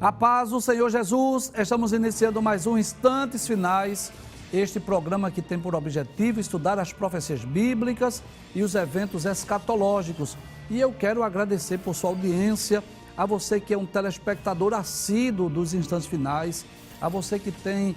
A paz do Senhor Jesus, estamos iniciando mais um Instantes Finais, este programa que tem por objetivo estudar as profecias bíblicas e os eventos escatológicos. E eu quero agradecer por sua audiência, a você que é um telespectador assíduo dos Instantes Finais, a você que tem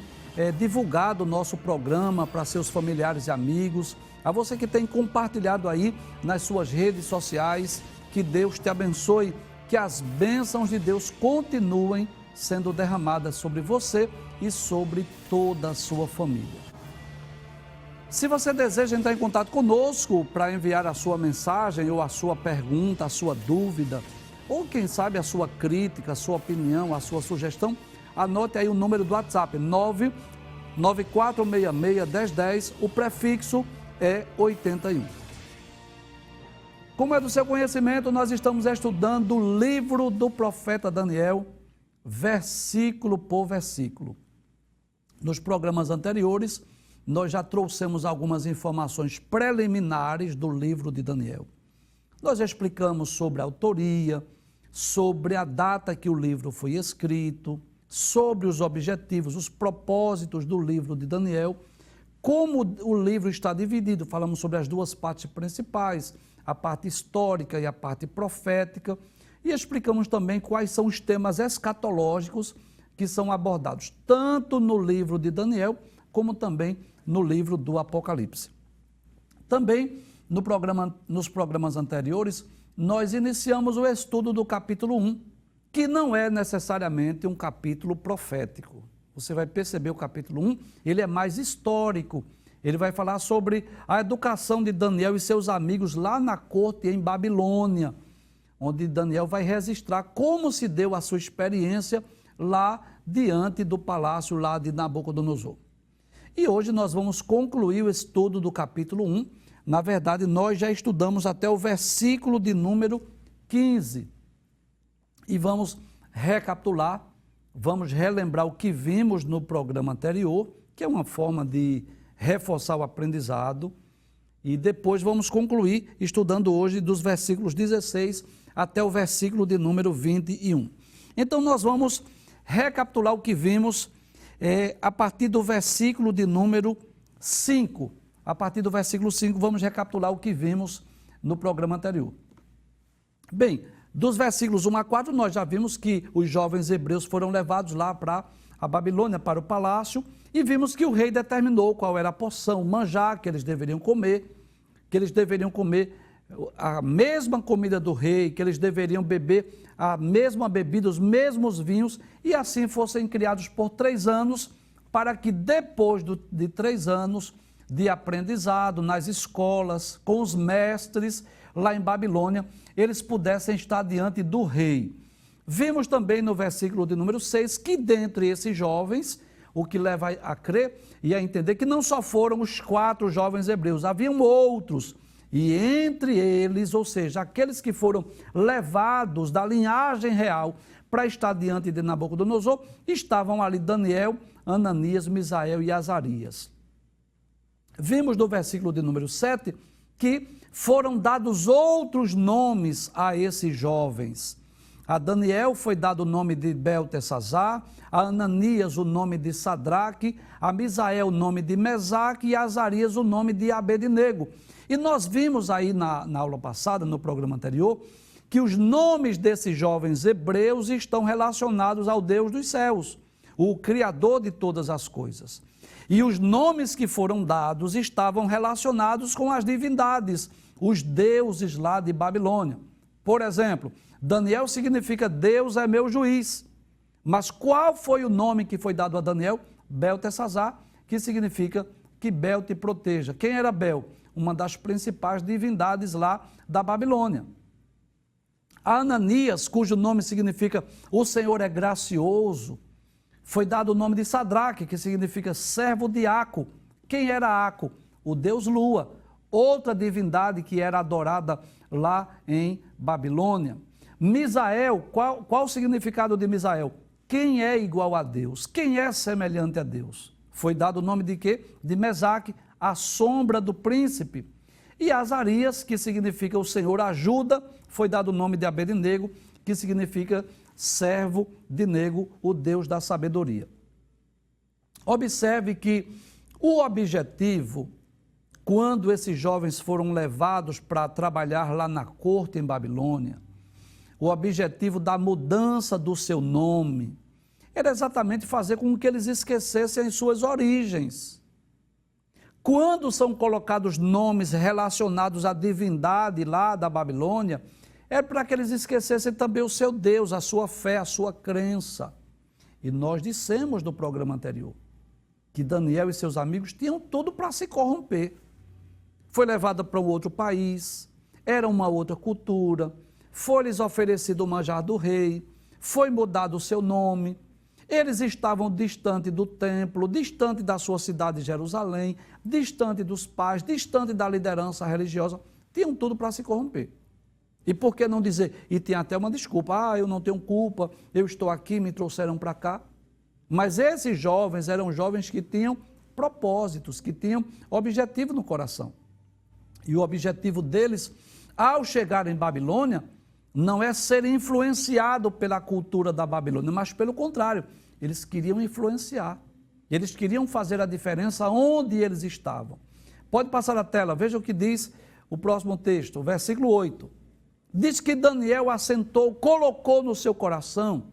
divulgado o nosso programa para seus familiares e amigos, a você que tem compartilhado aí nas suas redes sociais. Que Deus te abençoe, que as bênçãos de Deus continuem sendo derramadas sobre você e sobre toda a sua família. Se você deseja entrar em contato conosco para enviar a sua mensagem ou a sua pergunta, a sua dúvida, ou quem sabe a sua crítica, a sua opinião, a sua sugestão, anote aí o número do WhatsApp, 994661010, o prefixo é 81. Como é do seu conhecimento, nós estamos estudando o livro do profeta Daniel, versículo por versículo. Nos programas anteriores, nós já trouxemos algumas informações preliminares do livro de Daniel. Nós explicamos sobre a autoria, sobre a data que o livro foi escrito, sobre os objetivos, os propósitos do livro de Daniel, como o livro está dividido. Falamos sobre as duas partes principais, a parte histórica e a parte profética, e explicamos também quais são os temas escatológicos que são abordados tanto no livro de Daniel, como também no livro do Apocalipse. Também nos programas anteriores, nós iniciamos o estudo do capítulo 1, que não é necessariamente um capítulo profético. Você vai perceber o capítulo 1, ele é mais histórico. Ele vai falar sobre a educação de Daniel e seus amigos lá na corte em Babilônia, onde Daniel vai registrar como se deu a sua experiência lá diante do palácio lá de Nabucodonosor. E hoje nós vamos concluir o estudo do capítulo 1. Na verdade, nós já estudamos até o versículo de número 15. E vamos recapitular, vamos relembrar o que vimos no programa anterior, que é uma forma de reforçar o aprendizado, e depois vamos concluir estudando hoje dos versículos 16 até o versículo de número 21. Então nós vamos recapitular o que vimos a partir do versículo de número 5. A partir do versículo 5 vamos recapitular o que vimos no programa anterior. Bem, dos versículos 1 a 4 nós já vimos que os jovens hebreus foram levados lá para a Babilônia, para o palácio, e vimos que o rei determinou qual era a porção, o manjar que eles deveriam comer a mesma comida do rei, que eles deveriam beber a mesma bebida, os mesmos vinhos, e assim fossem criados por 3 anos, para que depois de 3 anos de aprendizado nas escolas, com os mestres lá em Babilônia, eles pudessem estar diante do rei. Vimos também no versículo de número 6 que dentre esses jovens, o que leva a crer e a entender que não só foram os 4 jovens hebreus, haviam outros, e entre eles, ou seja, aqueles que foram levados da linhagem real para estar diante de Nabucodonosor, estavam ali Daniel, Ananias, Misael e Azarias. Vimos no versículo de número 7 que foram dados outros nomes a esses jovens. A Daniel foi dado o nome de Beltesazar, a Ananias o nome de Sadraque, a Misael o nome de Mesaque e a Azarias o nome de Abednego. E nós vimos aí na aula passada, no programa anterior, que os nomes desses jovens hebreus estão relacionados ao Deus dos céus, o Criador de todas as coisas. E os nomes que foram dados estavam relacionados com as divindades, os deuses lá de Babilônia. Por exemplo, Daniel significa Deus é meu juiz. Mas qual foi o nome que foi dado a Daniel? Beltesazar, que significa que Bel te proteja. Quem era Bel? Uma das principais divindades lá da Babilônia. A Ananias, cujo nome significa o Senhor é gracioso, foi dado o nome de Sadraque, que significa servo de Aco. Quem era Aco? O deus Lua, outra divindade que era adorada lá em Babilônia. Misael, qual o significado de Misael? Quem é igual a Deus? Quem é semelhante a Deus? Foi dado o nome de quê? De Mesaque, a sombra do príncipe. E Azarias, que significa o Senhor ajuda, foi dado o nome de Abednego, que significa servo de Nego, o Deus da sabedoria. Observe que o objetivo, quando esses jovens foram levados para trabalhar lá na corte em Babilônia, o objetivo da mudança do seu nome era exatamente fazer com que eles esquecessem as suas origens. Quando são colocados nomes relacionados à divindade lá da Babilônia, é para que eles esquecessem também o seu Deus, a sua fé, a sua crença. E nós dissemos no programa anterior que Daniel e seus amigos tinham tudo para se corromper. Foi levado para um outro país, era uma outra cultura, foi-lhes oferecido o manjar do rei, foi mudado o seu nome, eles estavam distante do templo, distante da sua cidade de Jerusalém, distante dos pais, distante da liderança religiosa, tinham tudo para se corromper. E por que não dizer? E tem até uma desculpa, eu não tenho culpa, eu estou aqui, me trouxeram para cá. Mas esses jovens eram jovens que tinham propósitos, que tinham objetivo no coração. E o objetivo deles, ao chegar em Babilônia, não é ser influenciado pela cultura da Babilônia, mas pelo contrário, eles queriam influenciar. Eles queriam fazer a diferença onde eles estavam. Pode passar a tela, veja o que diz o próximo texto, o versículo 8. Diz que Daniel assentou, colocou no seu coração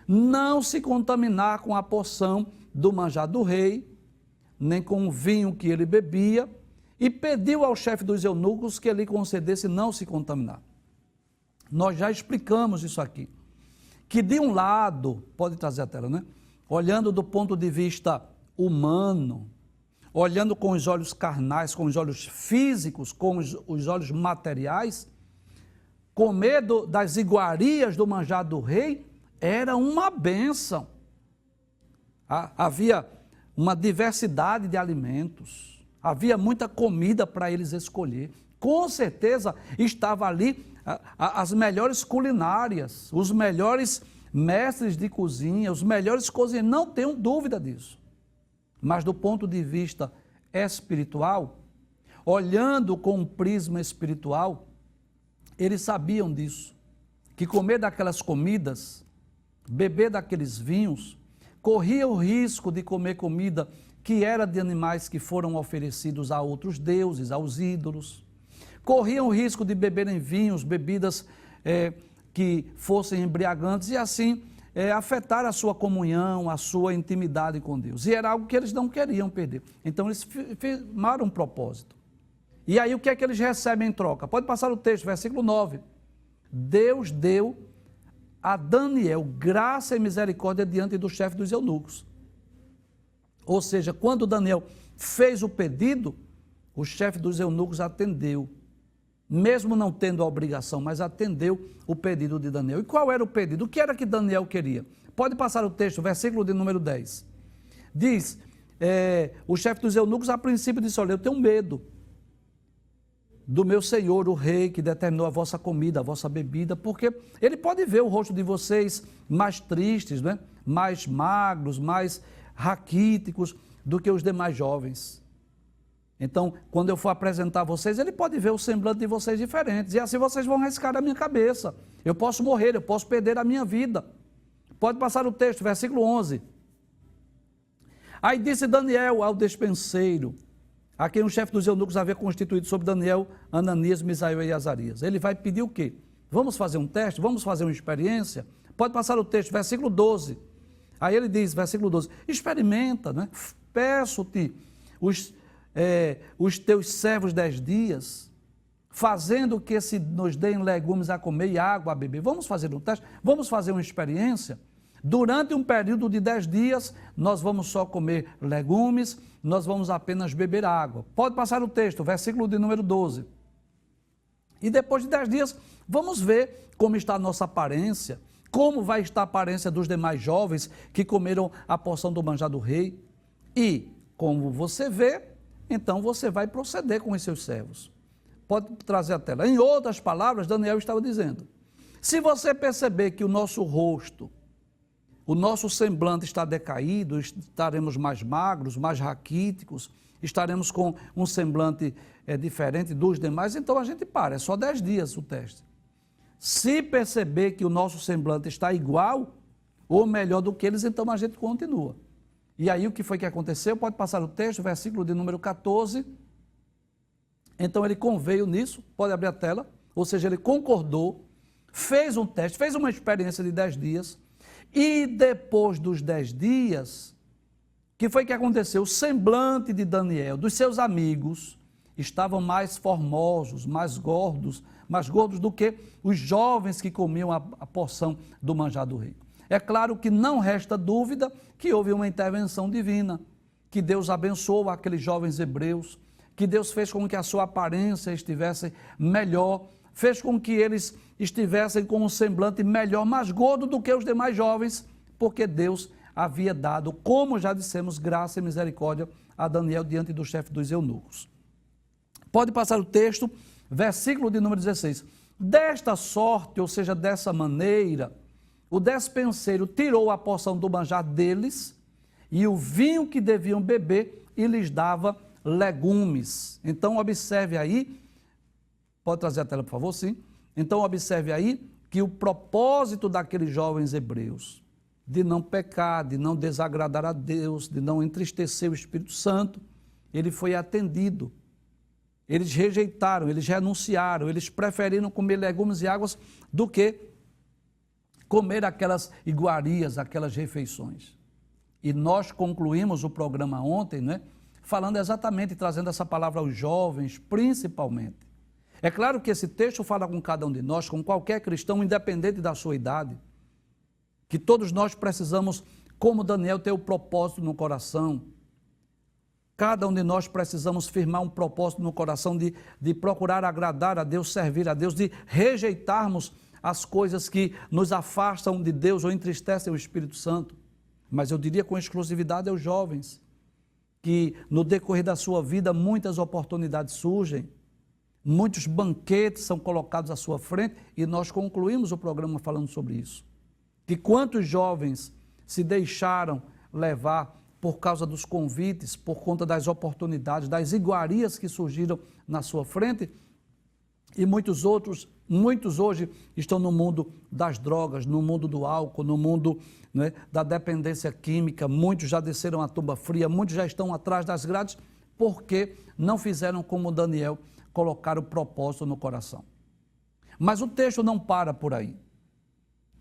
não se contaminar com a porção do manjar do rei, nem com o vinho que ele bebia, e pediu ao chefe dos eunucos que lhe concedesse não se contaminar. Nós já explicamos isso aqui, que de um lado, pode trazer a tela, né? Olhando do ponto de vista humano, olhando com os olhos carnais, com os olhos físicos, com os olhos materiais, comer das iguarias do manjar do rei era uma bênção. Havia uma diversidade de alimentos, havia muita comida para eles escolher. Com certeza estava ali as melhores culinárias, os melhores mestres de cozinha, os melhores cozinheiros, não tenho dúvida disso. Mas do ponto de vista espiritual, olhando com um prisma espiritual, eles sabiam disso, que comer daquelas comidas, beber daqueles vinhos, corria o risco de comer comida que era de animais que foram oferecidos a outros deuses, aos ídolos. Corriam o risco de beberem vinhos, bebidas que fossem embriagantes e assim afetar a sua comunhão, a sua intimidade com Deus. E era algo que eles não queriam perder. Então eles firmaram um propósito. E aí o que é que eles recebem em troca? Pode passar o texto, versículo 9. Deus deu a Daniel graça e misericórdia diante do chefe dos eunucos. Ou seja, quando Daniel fez o pedido, o chefe dos eunucos atendeu, mesmo não tendo a obrigação, mas atendeu o pedido de Daniel. E qual era o pedido? O que era que Daniel queria? Pode passar o texto, versículo de número 10. Diz, o chefe dos eunucos a princípio disse, olha, eu tenho medo do meu senhor, o rei, que determinou a vossa comida, a vossa bebida, porque ele pode ver o rosto de vocês mais tristes, né? Mais magros, mais raquíticos do que os demais jovens. Então, quando eu for apresentar vocês, ele pode ver o semblante de vocês diferentes, e assim vocês vão riscar a minha cabeça. Eu posso morrer, eu posso perder a minha vida. Pode passar o texto, versículo 11. Aí disse Daniel ao despenseiro, a quem o chefe dos eunucos havia constituído sobre Daniel, Ananias, Misael e Azarias. Ele vai pedir o quê? Vamos fazer um teste? Vamos fazer uma experiência? Pode passar o texto, versículo 12. Aí ele diz, versículo 12, experimenta, né? Peço-te os teus servos 10 dias, fazendo que se nos deem legumes a comer e água a beber. Vamos fazer um teste? Vamos fazer uma experiência? Durante um período de 10 dias, nós vamos só comer legumes, nós vamos apenas beber água. Pode passar o texto, versículo de número 12. E depois de 10 dias, vamos ver como está a nossa aparência, como vai estar a aparência dos demais jovens que comeram a porção do manjar do rei. E, como você vê, então você vai proceder com os seus servos. Pode trazer a tela. Em outras palavras, Daniel estava dizendo, se você perceber que o nosso rosto, o nosso semblante está decaído, estaremos mais magros, mais raquíticos, estaremos com um semblante diferente dos demais, então a gente para, é só 10 dias o teste. Se perceber que o nosso semblante está igual ou melhor do que eles, então a gente continua. E aí o que foi que aconteceu? Pode passar o texto, versículo de número 14. Então ele conveio nisso, pode abrir a tela, ou seja, ele concordou, fez um teste, fez uma experiência de 10 dias, e depois dos 10 dias, o que foi que aconteceu? O semblante de Daniel, dos seus amigos, estavam mais formosos, mais gordos do que os jovens que comiam a porção do manjar do rei. É claro que não resta dúvida que houve uma intervenção divina, que Deus abençoou aqueles jovens hebreus, que Deus fez com que a sua aparência estivesse melhor, fez com que eles estivessem com um semblante melhor, mais gordo do que os demais jovens, porque Deus havia dado, como já dissemos, graça e misericórdia a Daniel diante do chefe dos eunucos. Pode passar o texto, versículo de número 16. Desta sorte, ou seja, dessa maneira, o despenseiro tirou a porção do manjar deles e o vinho que deviam beber e lhes dava legumes. Então, observe aí, pode trazer a tela, por favor, sim. Então, observe aí que o propósito daqueles jovens hebreus de não pecar, de não desagradar a Deus, de não entristecer o Espírito Santo, ele foi atendido. Eles rejeitaram, eles renunciaram, eles preferiram comer legumes e águas do que comer aquelas iguarias, aquelas refeições. E nós concluímos o programa ontem, né, falando exatamente, trazendo essa palavra aos jovens, principalmente. É claro que esse texto fala com cada um de nós, com qualquer cristão, independente da sua idade, que todos nós precisamos, como Daniel, ter o propósito no coração. Cada um de nós precisamos firmar um propósito no coração de procurar agradar a Deus, servir a Deus, de rejeitarmos as coisas que nos afastam de Deus ou entristecem o Espírito Santo. Mas eu diria com exclusividade aos jovens, que no decorrer da sua vida muitas oportunidades surgem, muitos banquetes são colocados à sua frente e nós concluímos o programa falando sobre isso. Que quantos jovens se deixaram levar por causa dos convites, por conta das oportunidades, das iguarias que surgiram na sua frente, e muitos hoje estão no mundo das drogas, no mundo do álcool, no mundo, né, da dependência química, muitos já desceram a tumba fria, muitos já estão atrás das grades, porque não fizeram como Daniel, colocar o propósito no coração. Mas o texto não para por aí.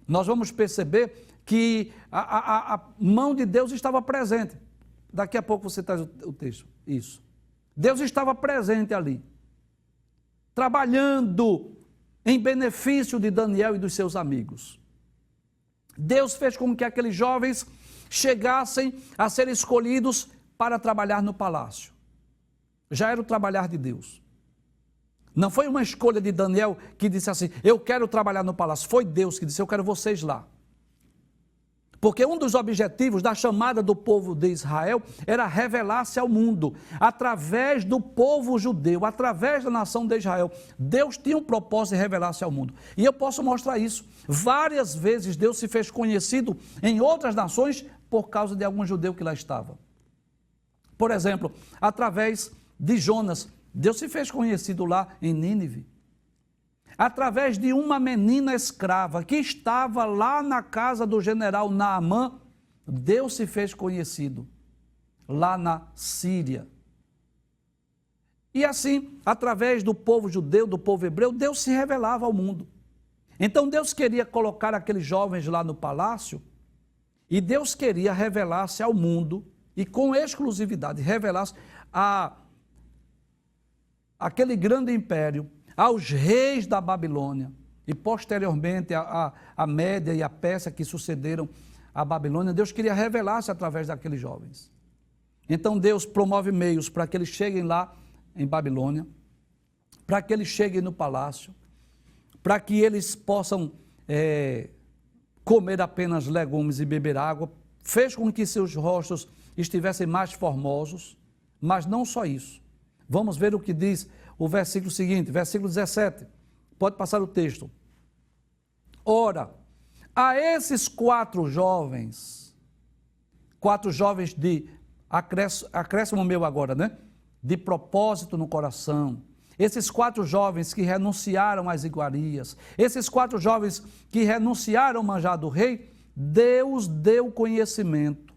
Nós vamos perceber que a mão de Deus estava presente. Daqui a pouco você traz o texto. Isso. Deus estava presente ali, trabalhando em benefício de Daniel e dos seus amigos. Deus fez com que aqueles jovens chegassem a ser escolhidos para trabalhar no palácio. Já era o trabalhar de Deus. Não foi uma escolha de Daniel que disse assim, eu quero trabalhar no palácio. Foi Deus que disse, eu quero vocês lá. Porque um dos objetivos da chamada do povo de Israel era revelar-se ao mundo, através do povo judeu, através da nação de Israel. Deus tinha um propósito de revelar-se ao mundo. E eu posso mostrar isso. Várias vezes Deus se fez conhecido em outras nações por causa de algum judeu que lá estava. Por exemplo, através de Jonas, Deus se fez conhecido lá em Nínive. Através de uma menina escrava que estava lá na casa do general Naamã, Deus se fez conhecido lá na Síria. E assim, através do povo judeu, do povo hebreu, Deus se revelava ao mundo. Então Deus queria colocar aqueles jovens lá no palácio e Deus queria revelar-se ao mundo e com exclusividade revelar-se aquele grande império, aos reis da Babilônia e posteriormente a Média e a Pérsia que sucederam a Babilônia. Deus queria revelar-se através daqueles jovens. Então Deus promove meios para que eles cheguem lá em Babilônia, para que eles cheguem no palácio, para que eles possam comer apenas legumes e beber água. Fez com que seus rostos estivessem mais formosos, mas não só isso. Vamos ver o que diz o versículo seguinte, versículo 17. Pode passar o texto. Ora, a esses quatro jovens de acréscimo meu agora, né? De propósito no coração, Esses 4 jovens que renunciaram às iguarias, esses 4 jovens que renunciaram ao manjar do rei, Deus deu conhecimento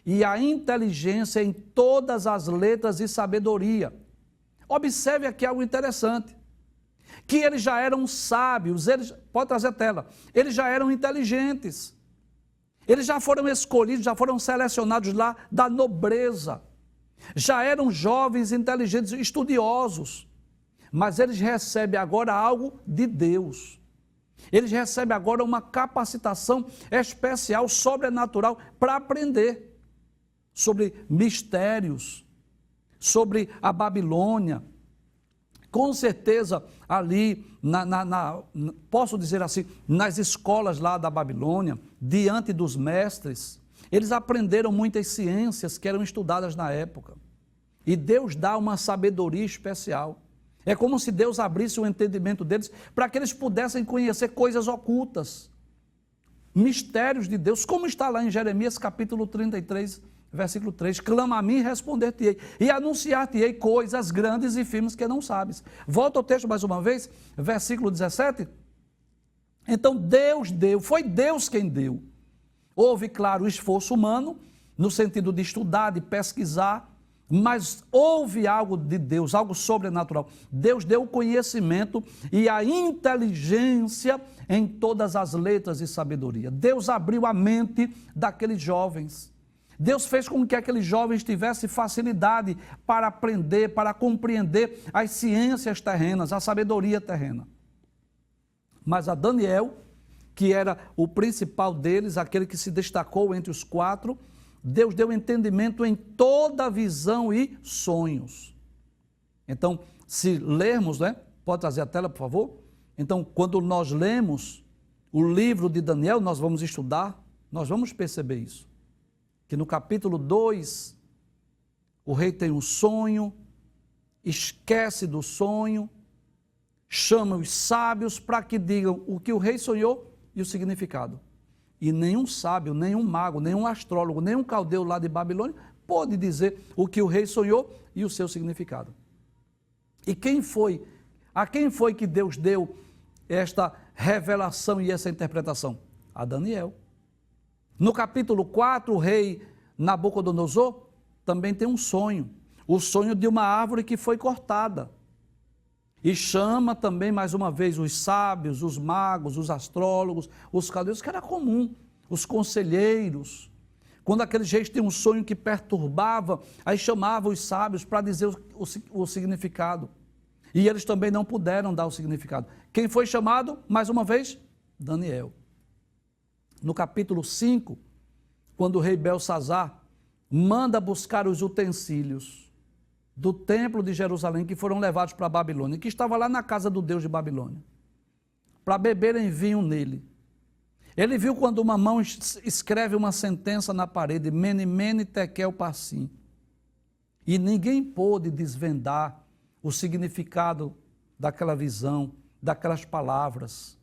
e a inteligência em todas as letras e sabedoria. Observe aqui algo interessante, que eles já eram sábios, pode trazer a tela, eles já eram inteligentes, eles já foram escolhidos, já foram selecionados lá da nobreza, já eram jovens inteligentes, estudiosos, mas eles recebem agora algo de Deus. Eles recebem agora uma capacitação especial, sobrenatural, para aprender sobre mistérios, sobre a Babilônia. Com certeza, ali, posso dizer assim, nas escolas lá da Babilônia, diante dos mestres, eles aprenderam muitas ciências que eram estudadas na época. E Deus dá uma sabedoria especial. É como se Deus abrisse o entendimento deles para que eles pudessem conhecer coisas ocultas, mistérios de Deus, como está lá em Jeremias capítulo 33, versículo 3, clama a mim e responder-te-ei, e anunciar-te-ei coisas grandes e firmes que não sabes. Volta ao texto mais uma vez, versículo 17. Então Deus deu, foi Deus quem deu. Houve, claro, o esforço humano, no sentido de estudar, de pesquisar, mas houve algo de Deus, algo sobrenatural. Deus deu o conhecimento e a inteligência em todas as letras e sabedoria. Deus abriu a mente daqueles jovens. Deus fez com que aqueles jovens tivessem facilidade para aprender, para compreender as ciências terrenas, a sabedoria terrena. Mas a Daniel, que era o principal deles, aquele que se destacou entre os 4, Deus deu entendimento em toda visão e sonhos. Então, se lermos, né? Pode trazer a tela, por favor? Então, quando nós lemos o livro de Daniel, nós vamos estudar, nós vamos perceber isso. Que no capítulo 2, o rei tem um sonho, esquece do sonho, chama os sábios para que digam o que o rei sonhou e o significado. E nenhum sábio, nenhum mago, nenhum astrólogo, nenhum caldeu lá de Babilônia pôde dizer o que o rei sonhou e o seu significado. E a quem foi que Deus deu esta revelação e essa interpretação? A Daniel. No capítulo 4, o rei Nabucodonosor também tem um sonho, o sonho de uma árvore que foi cortada. E chama também, mais uma vez, os sábios, os magos, os astrólogos, os caldeus, que era comum, os conselheiros. Quando aqueles reis tinham um sonho que perturbava, aí chamavam os sábios para dizer o significado. E eles também não puderam dar o significado. Quem foi chamado, mais uma vez? Daniel. No capítulo 5, quando o rei Belsazar manda buscar os utensílios do templo de Jerusalém, que foram levados para a Babilônia, que estava lá na casa do Deus de Babilônia, para beberem vinho nele. Ele viu quando uma mão escreve uma sentença na parede, Mene, Mene, Tekel, Parsim, e ninguém pôde desvendar o significado daquela visão, daquelas palavras.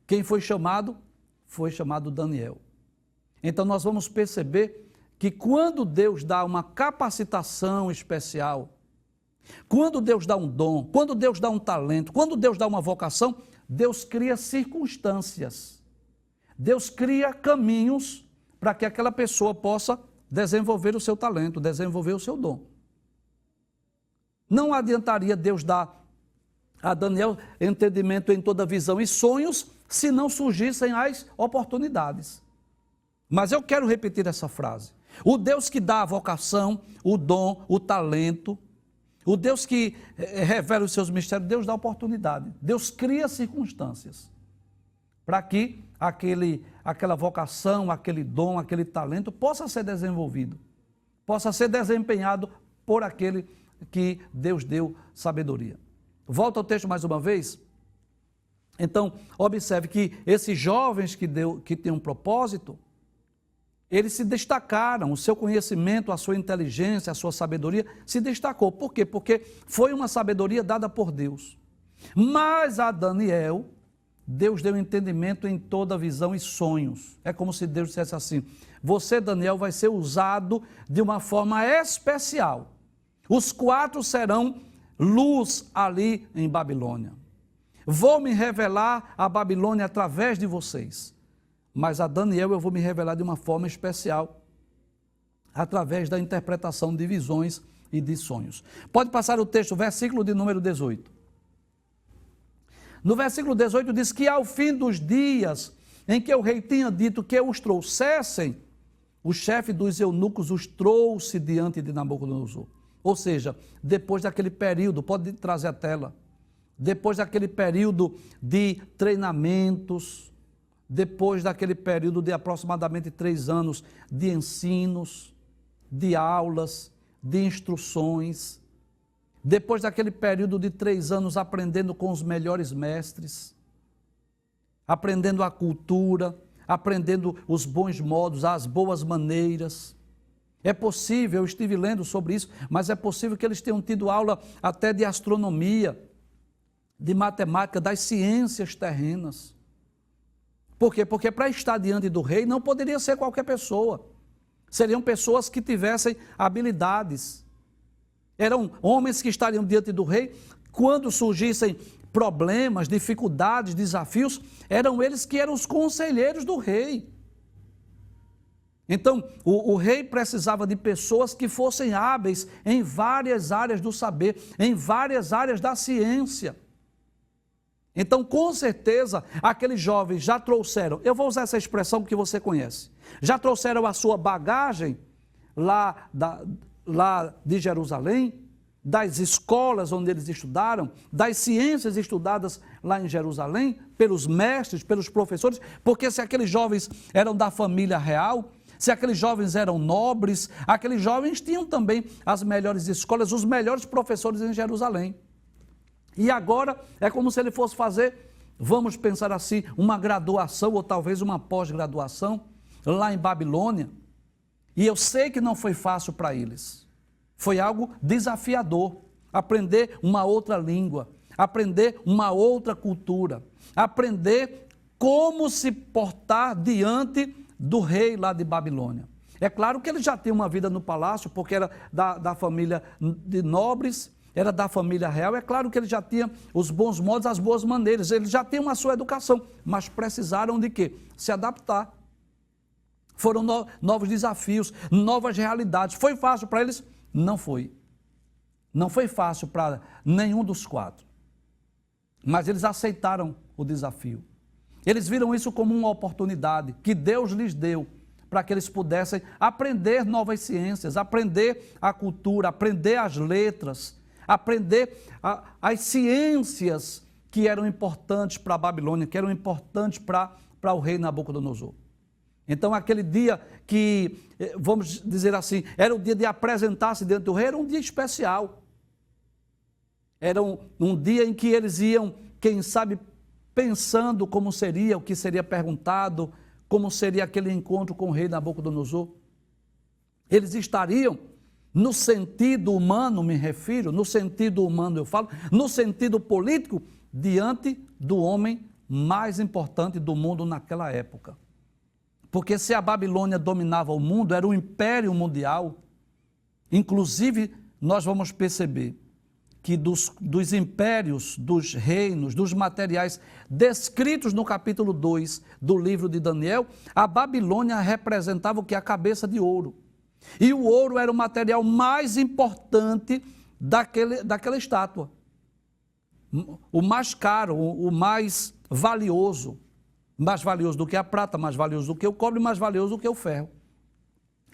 Quem foi chamado? Foi chamado Daniel. Então nós vamos perceber que quando Deus dá uma capacitação especial, quando Deus dá um dom, quando Deus dá um talento, quando Deus dá uma vocação, Deus cria circunstâncias. Deus cria caminhos para que aquela pessoa possa desenvolver o seu talento, desenvolver o seu dom. Não adiantaria Deus dar a Daniel entendimento em toda visão e sonhos se não surgissem as oportunidades. Mas eu quero repetir essa frase. O Deus que dá a vocação, o dom, o talento, o Deus que revela os seus mistérios, Deus dá oportunidade. Deus cria circunstâncias para que aquela vocação, aquele dom, aquele talento possa ser desenvolvido, possa ser desempenhado por aquele que Deus deu sabedoria. Volta ao texto mais uma vez. Então, observe que esses jovens que têm um propósito, eles se destacaram, o seu conhecimento, a sua inteligência, a sua sabedoria se destacou. Por quê? Porque foi uma sabedoria dada por Deus. Mas a Daniel, Deus deu entendimento em toda visão e sonhos. É como se Deus dissesse assim, você, Daniel, vai ser usado de uma forma especial. Os 4 serão luz ali em Babilônia. Vou me revelar a Babilônia através de vocês. Mas a Daniel eu vou me revelar de uma forma especial, através da interpretação de visões e de sonhos. Pode passar o texto, versículo de número 18. No versículo 18 diz que ao fim dos dias em que o rei tinha dito que os trouxessem, o chefe dos eunucos os trouxe diante de Nabucodonosor. Ou seja, depois daquele período, pode trazer a tela, depois daquele período de treinamentos, depois daquele período de aproximadamente 3 anos de ensinos, de aulas, de instruções, depois daquele período de 3 anos aprendendo com os melhores mestres, aprendendo a cultura, aprendendo os bons modos, as boas maneiras. É possível, eu estive lendo sobre isso, mas é possível que eles tenham tido aula até de astronomia, de matemática, das ciências terrenas. Por quê? Porque para estar diante do rei não poderia ser qualquer pessoa. Seriam pessoas que tivessem habilidades. Eram homens que estariam diante do rei, quando surgissem problemas, dificuldades, desafios, eram eles que eram os conselheiros do rei. Então, o rei precisava de pessoas que fossem hábeis em várias áreas do saber, em várias áreas da ciência. Então, com certeza, aqueles jovens já trouxeram, eu vou usar essa expressão que você conhece, já trouxeram a sua bagagem lá de Jerusalém, das escolas onde eles estudaram, das ciências estudadas lá em Jerusalém, pelos mestres, pelos professores, porque se aqueles jovens eram da família real, se aqueles jovens eram nobres, aqueles jovens tinham também as melhores escolas, os melhores professores em Jerusalém. E agora é como se ele fosse fazer, vamos pensar assim, uma graduação ou talvez uma pós-graduação lá em Babilônia. E eu sei que não foi fácil para eles. Foi algo desafiador, aprender uma outra língua, aprender uma outra cultura, aprender como se portar diante do rei lá de Babilônia. É claro que ele já tinha uma vida no palácio, porque era da família de nobres, era da família real, é claro que ele já tinha os bons modos, as boas maneiras, ele já tinha uma sua educação, mas precisaram de quê? Se adaptar. Foram novos desafios, novas realidades. Foi fácil para eles? Não foi. Não foi fácil para nenhum dos 4. Mas eles aceitaram o desafio. Eles viram isso como uma oportunidade que Deus lhes deu para que eles pudessem aprender novas ciências, aprender a cultura, aprender as letras, aprender as ciências que eram importantes para a Babilônia, que eram importantes para o rei Nabucodonosor. Então, aquele dia que, vamos dizer assim, era o dia de apresentar-se diante do rei, era um dia especial. Era um dia em que eles iam, quem sabe, pensando como seria, o que seria perguntado, como seria aquele encontro com o rei Nabucodonosor. Eles estariam, no sentido humano me refiro, no sentido humano eu falo, no sentido político, diante do homem mais importante do mundo naquela época. Porque se a Babilônia dominava o mundo, era um império mundial, inclusive nós vamos perceber que dos impérios, dos reinos, dos materiais descritos no capítulo 2 do livro de Daniel, a Babilônia representava o que? A cabeça de ouro. E o ouro era o material mais importante daquela estátua. O mais caro, o mais valioso do que a prata, mais valioso do que o cobre, mais valioso do que o ferro.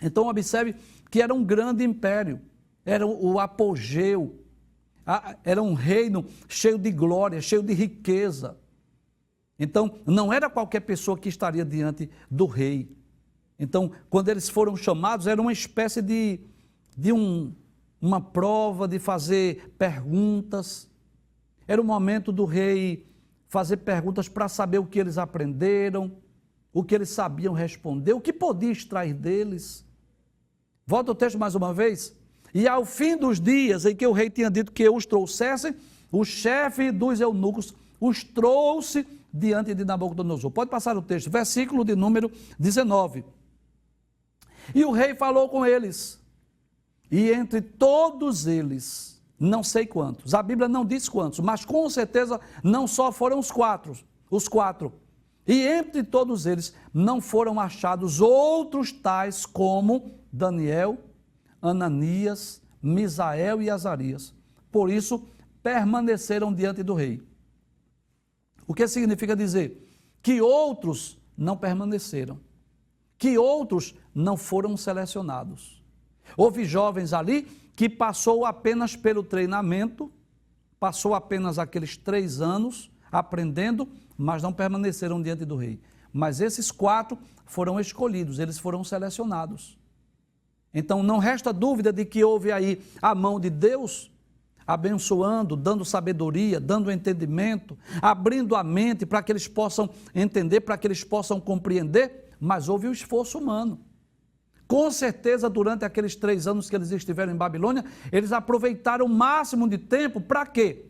Então observe que era um grande império, era o apogeu, era um reino cheio de glória, cheio de riqueza. Então não era qualquer pessoa que estaria diante do rei. Então quando eles foram chamados, era uma espécie de uma prova, de fazer perguntas. Era o momento do rei fazer perguntas para saber o que eles aprenderam, o que eles sabiam responder, o que podia extrair deles. Volta o texto mais uma vez. E ao fim dos dias em que o rei tinha dito que os trouxessem, o chefe dos eunucos os trouxe diante de Nabucodonosor. Pode passar o texto, versículo de número 19. E o rei falou com eles, e entre todos eles não sei quantos. A Bíblia não diz quantos, mas com certeza não só foram os quatro. E entre todos eles não foram achados outros tais como Daniel, Ananias, Misael e Azarias. Por isso, permaneceram diante do rei. O que significa dizer? Que outros não permaneceram, que outros não foram selecionados. Houve jovens ali que passou apenas pelo treinamento, passou apenas aqueles 3 anos aprendendo, mas não permaneceram diante do rei. Mas esses 4 foram escolhidos, eles foram selecionados. Então não resta dúvida de que houve aí a mão de Deus, abençoando, dando sabedoria, dando entendimento, abrindo a mente para que eles possam entender, para que eles possam compreender, mas houve o esforço humano. Com certeza, durante aqueles 3 anos que eles estiveram em Babilônia, eles aproveitaram o máximo de tempo para quê?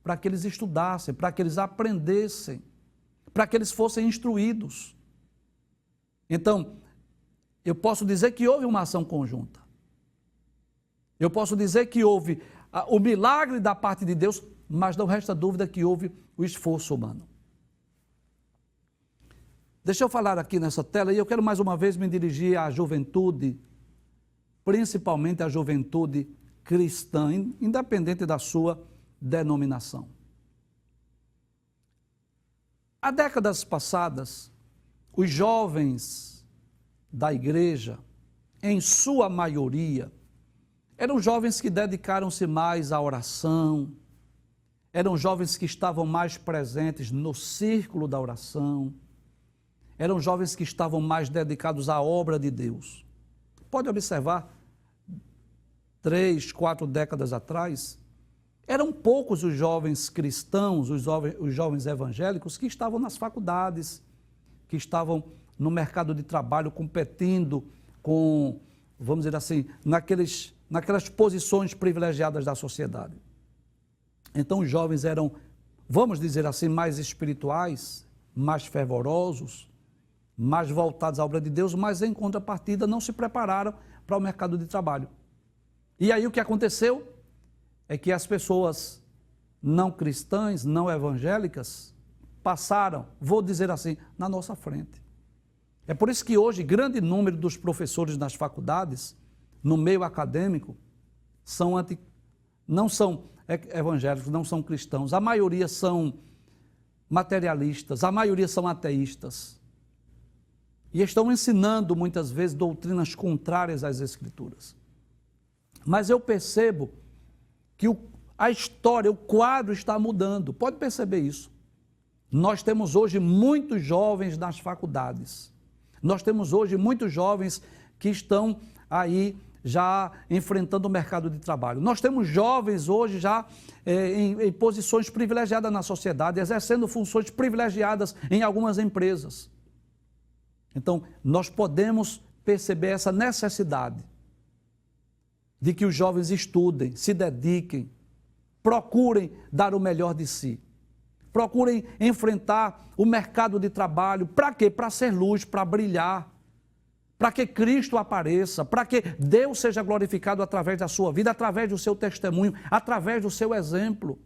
Para que eles estudassem, para que eles aprendessem, para que eles fossem instruídos. Então, eu posso dizer que houve uma ação conjunta. Eu posso dizer que houve o milagre da parte de Deus, mas não resta dúvida que houve o esforço humano. Deixa eu falar aqui nessa tela e eu quero mais uma vez me dirigir à juventude, principalmente à juventude cristã, independente da sua denominação. Há décadas passadas, os jovens da igreja, em sua maioria, eram jovens que dedicaram-se mais à oração, eram jovens que estavam mais presentes no círculo da oração, eram jovens que estavam mais dedicados à obra de Deus. Pode observar, 3, 4 décadas atrás, eram poucos os jovens cristãos, os jovens evangélicos que estavam nas faculdades, que estavam no mercado de trabalho competindo com, vamos dizer assim, naquelas posições privilegiadas da sociedade. Então os jovens eram, vamos dizer assim, mais espirituais, mais fervorosos, mais voltados à obra de Deus, mas em contrapartida não se prepararam para o mercado de trabalho. E aí o que aconteceu é que as pessoas não cristãs, não evangélicas, passaram, vou dizer assim, na nossa frente. É por isso que hoje grande número dos professores nas faculdades, no meio acadêmico, não são evangélicos, não são cristãos. A maioria são materialistas, a maioria são ateístas. E estão ensinando muitas vezes doutrinas contrárias às Escrituras. Mas eu percebo que a história, o quadro está mudando. Pode perceber isso. Nós temos hoje muitos jovens nas faculdades. Nós temos hoje muitos jovens que estão aí já enfrentando o mercado de trabalho. Nós temos jovens hoje já em posições privilegiadas na sociedade, exercendo funções privilegiadas em algumas empresas. Então, nós podemos perceber essa necessidade de que os jovens estudem, se dediquem, procurem dar o melhor de si. Procurem enfrentar o mercado de trabalho. Para quê? Para ser luz, para brilhar, para que Cristo apareça, para que Deus seja glorificado através da sua vida, através do seu testemunho, através do seu exemplo.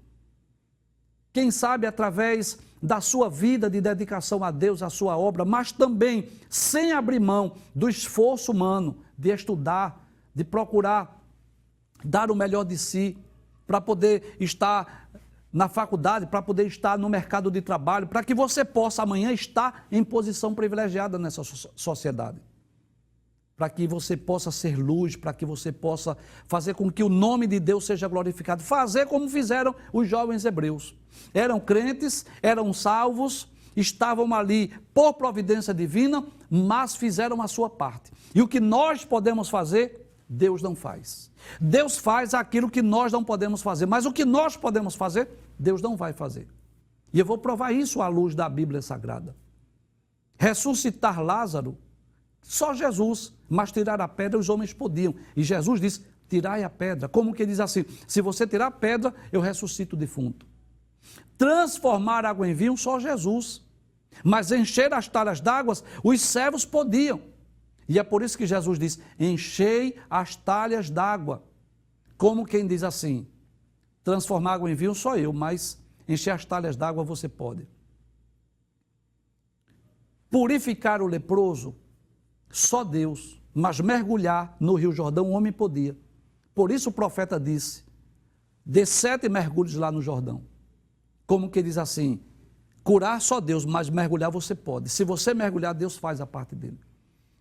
Quem sabe através da sua vida de dedicação a Deus, à sua obra, mas também sem abrir mão do esforço humano de estudar, de procurar dar o melhor de si, para poder estar na faculdade, para poder estar no mercado de trabalho, para que você possa amanhã estar em posição privilegiada nessa sociedade. Para que você possa ser luz, para que você possa fazer com que o nome de Deus seja glorificado. Fazer como fizeram os jovens hebreus. Eram crentes, eram salvos, estavam ali por providência divina, mas fizeram a sua parte. E o que nós podemos fazer, Deus não faz. Deus faz aquilo que nós não podemos fazer, mas o que nós podemos fazer, Deus não vai fazer. E eu vou provar isso à luz da Bíblia Sagrada. Ressuscitar Lázaro, só Jesus, mas tirar a pedra os homens podiam. E Jesus disse, tirai a pedra. Como que diz assim, se você tirar a pedra, eu ressuscito o defunto. Transformar água em vinho, só Jesus. Mas encher as talhas d'água, os servos podiam. E é por isso que Jesus diz, enchei as talhas d'água. Como quem diz assim, Transformar água em vinho só eu, mas encher as talhas d'água você pode. Purificar o leproso, só Deus, mas mergulhar no Rio Jordão o homem podia. Por isso o profeta disse, dê 7 mergulhos lá no Jordão. Como que diz assim, curar só Deus, mas mergulhar você pode. Se você mergulhar, Deus faz a parte dele.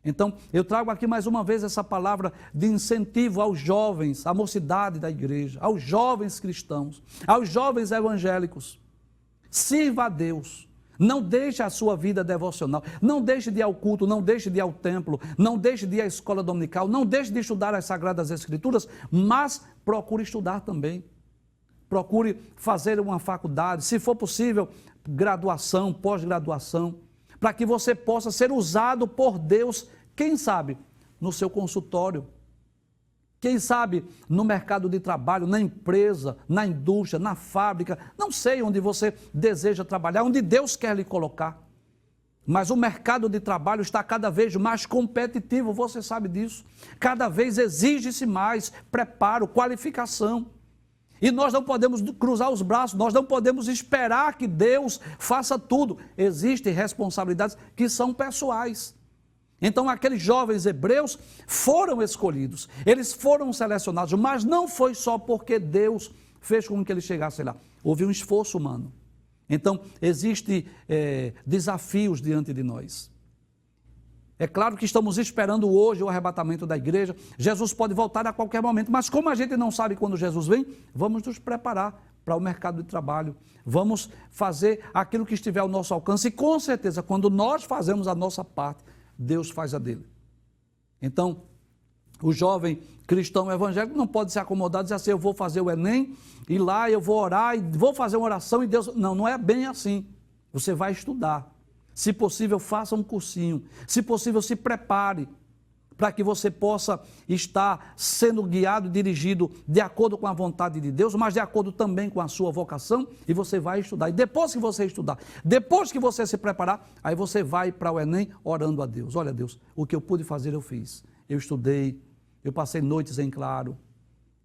Então, eu trago aqui mais uma vez essa palavra de incentivo aos jovens, à mocidade da igreja, aos jovens cristãos, aos jovens evangélicos. Sirva a Deus. Não deixe a sua vida devocional, não deixe de ir ao culto, não deixe de ir ao templo, não deixe de ir à escola dominical, não deixe de estudar as Sagradas Escrituras, mas procure estudar também. Procure fazer uma faculdade, se for possível, graduação, pós-graduação, para que você possa ser usado por Deus, quem sabe, no seu consultório, quem sabe no mercado de trabalho, na empresa, na indústria, na fábrica, não sei onde você deseja trabalhar, onde Deus quer lhe colocar. Mas o mercado de trabalho está cada vez mais competitivo, você sabe disso. Cada vez exige-se mais preparo, qualificação. E nós não podemos cruzar os braços, nós não podemos esperar que Deus faça tudo. Existem responsabilidades que são pessoais. Então aqueles jovens hebreus foram escolhidos, eles foram selecionados, mas não foi só porque Deus fez com que eles chegassem lá. Houve um esforço humano. Então existem desafios diante de nós. É claro que estamos esperando hoje o arrebatamento da igreja. Jesus pode voltar a qualquer momento, mas como a gente não sabe quando Jesus vem, vamos nos preparar para o mercado de trabalho. Vamos fazer aquilo que estiver ao nosso alcance e com certeza, quando nós fazemos a nossa parte, Deus faz a dele. Então, o jovem cristão evangélico não pode se acomodar e dizer assim, eu vou fazer o Enem, e lá eu vou orar, e vou fazer uma oração e Deus... Não, não é bem assim. Você vai estudar. Se possível, faça um cursinho. Se possível, se prepare para que você possa estar sendo guiado, dirigido de acordo com a vontade de Deus, mas de acordo também com a sua vocação, e você vai estudar. E depois que você estudar, depois que você se preparar, aí você vai para o Enem orando a Deus. Olha, Deus, o que eu pude fazer eu fiz. Eu estudei, eu passei noites em claro,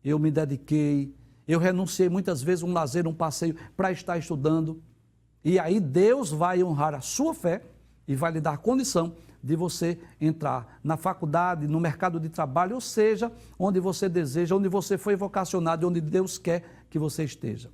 eu me dediquei, eu renunciei muitas vezes um lazer, um passeio para estar estudando. E aí Deus vai honrar a sua fé e vai lhe dar condição de você entrar na faculdade, no mercado de trabalho, ou seja, onde você deseja, onde você foi vocacionado, onde Deus quer que você esteja.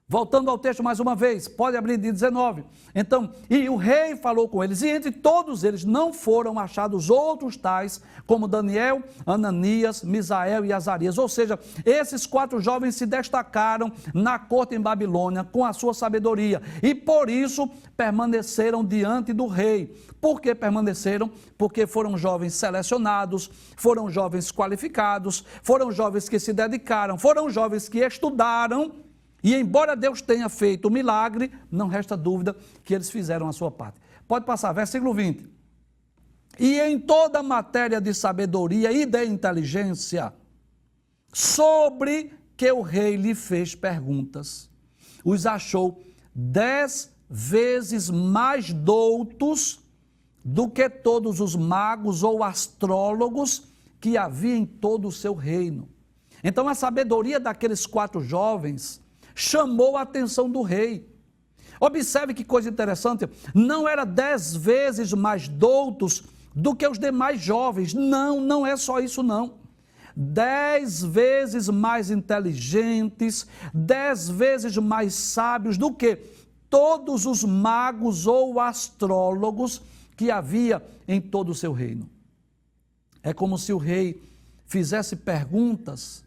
Voltando ao texto mais uma vez, pode abrir de 19. Então, e o rei falou com eles, e entre todos eles não foram achados outros tais, como Daniel, Ananias, Misael e Azarias. Ou seja, esses 4 jovens se destacaram na corte em Babilônia com a sua sabedoria, e por isso permaneceram diante do rei. Por que permaneceram? Porque foram jovens selecionados, foram jovens qualificados, foram jovens que se dedicaram, foram jovens que estudaram. E embora Deus tenha feito o milagre, não resta dúvida que eles fizeram a sua parte. Pode passar, versículo 20. E em toda matéria de sabedoria e de inteligência, sobre que o rei lhe fez perguntas, os achou 10 vezes mais doutos do que todos os magos ou astrólogos que havia em todo o seu reino. Então a sabedoria daqueles 4 jovens chamou a atenção do rei. Observe que coisa interessante, não era 10 vezes mais doutos do que os demais jovens, não é só isso não. 10 vezes mais inteligentes, 10 vezes mais sábios do que todos os magos ou astrólogos que havia em todo o seu reino. É como se o rei fizesse perguntas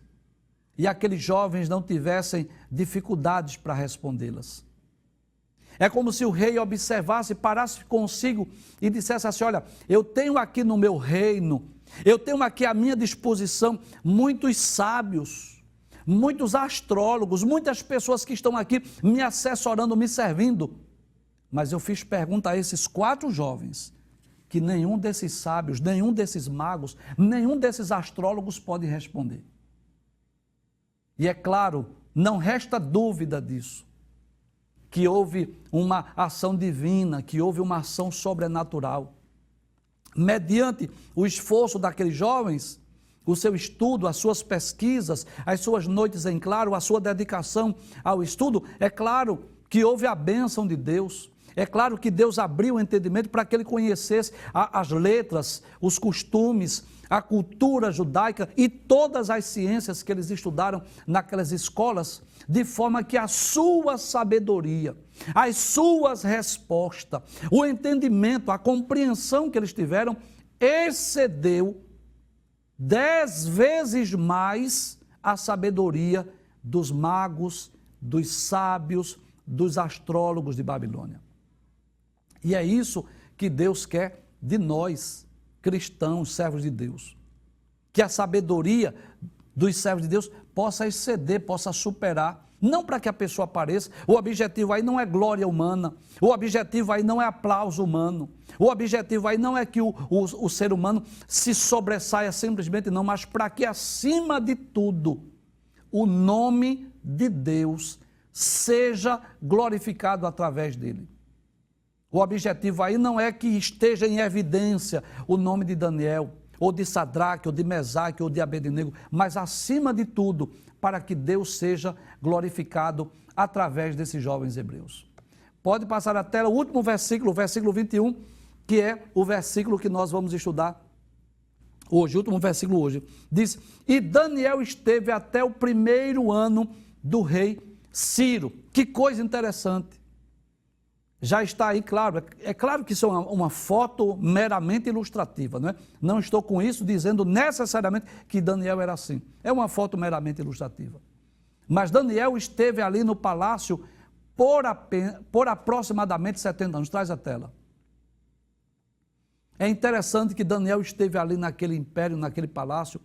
e aqueles jovens não tivessem dificuldades para respondê-las. É como se o rei observasse, parasse consigo e dissesse assim, olha, eu tenho aqui no meu reino, eu tenho aqui à minha disposição muitos sábios, muitos astrólogos, muitas pessoas que estão aqui me assessorando, me servindo. Mas eu fiz pergunta a esses 4 jovens, que nenhum desses sábios, nenhum desses magos, nenhum desses astrólogos pode responder. E é claro, não resta dúvida disso, que houve uma ação divina, que houve uma ação sobrenatural. Mediante o esforço daqueles jovens, o seu estudo, as suas pesquisas, as suas noites em claro, a sua dedicação ao estudo, é claro que houve a bênção de Deus. É claro que Deus abriu o entendimento para que ele conhecesse as letras, os costumes, a cultura judaica e todas as ciências que eles estudaram naquelas escolas, de forma que a sua sabedoria, as suas respostas, o entendimento, a compreensão que eles tiveram, excedeu 10 vezes mais a sabedoria dos magos, dos sábios, dos astrólogos de Babilônia. E é isso que Deus quer de nós, cristãos, servos de Deus. Que a sabedoria dos servos de Deus possa exceder, possa superar. Não para que a pessoa apareça. O objetivo aí não é glória humana. O objetivo aí não é aplauso humano. O objetivo aí não é que o ser humano se sobressaia simplesmente, não, mas para que acima de tudo o nome de Deus seja glorificado através dele. O objetivo aí não é que esteja em evidência o nome de Daniel, ou de Sadraque, ou de Mesaque, ou de Abednego, mas acima de tudo, para que Deus seja glorificado através desses jovens hebreus. Pode passar a tela o último versículo, o versículo 21, que é o versículo que nós vamos estudar hoje, o último versículo hoje. Diz, e Daniel esteve até o 1º ano do rei Ciro. Que coisa interessante. Já está aí, claro, é claro que isso é uma foto meramente ilustrativa, não é? Não estou com isso dizendo necessariamente que Daniel era assim. É uma foto meramente ilustrativa. Mas Daniel esteve ali no palácio por aproximadamente 70 anos. Traz a tela. É interessante que Daniel esteve ali naquele império, naquele palácio,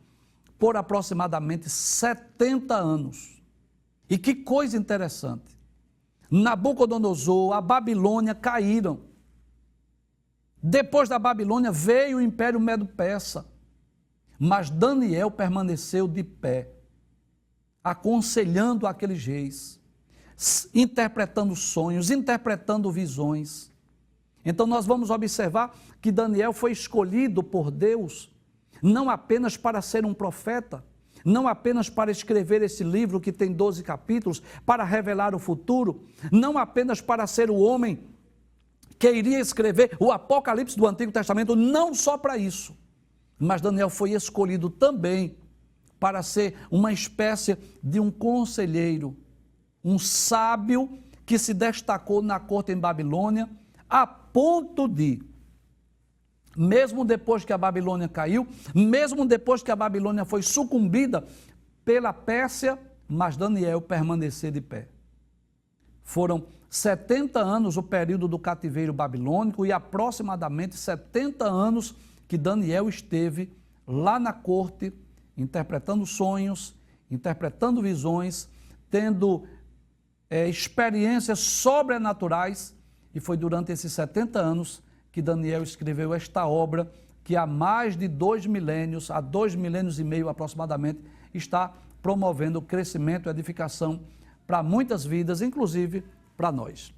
por aproximadamente 70 anos. E que coisa interessante. Nabucodonosor, a Babilônia caíram. Depois da Babilônia veio o Império Medo-Persa. Mas Daniel permaneceu de pé, aconselhando aqueles reis, interpretando sonhos, interpretando visões. Então nós vamos observar que Daniel foi escolhido por Deus, não apenas para ser um profeta, não apenas para escrever esse livro que tem 12 capítulos, para revelar o futuro, não apenas para ser o homem que iria escrever o Apocalipse do Antigo Testamento, não só para isso, mas Daniel foi escolhido também para ser uma espécie de um conselheiro, um sábio que se destacou na corte em Babilônia, a ponto de, mesmo depois que a Babilônia caiu, mesmo depois que a Babilônia foi sucumbida pela Pérsia, mas Daniel permanecer de pé. Foram 70 anos o período do cativeiro babilônico e aproximadamente 70 anos que Daniel esteve lá na corte, interpretando sonhos, interpretando visões, tendo experiências sobrenaturais, e foi durante esses 70 anos que Daniel escreveu esta obra, que há mais de 2 milênios, há 2 milênios e meio aproximadamente, está promovendo o crescimento e edificação para muitas vidas, inclusive para nós.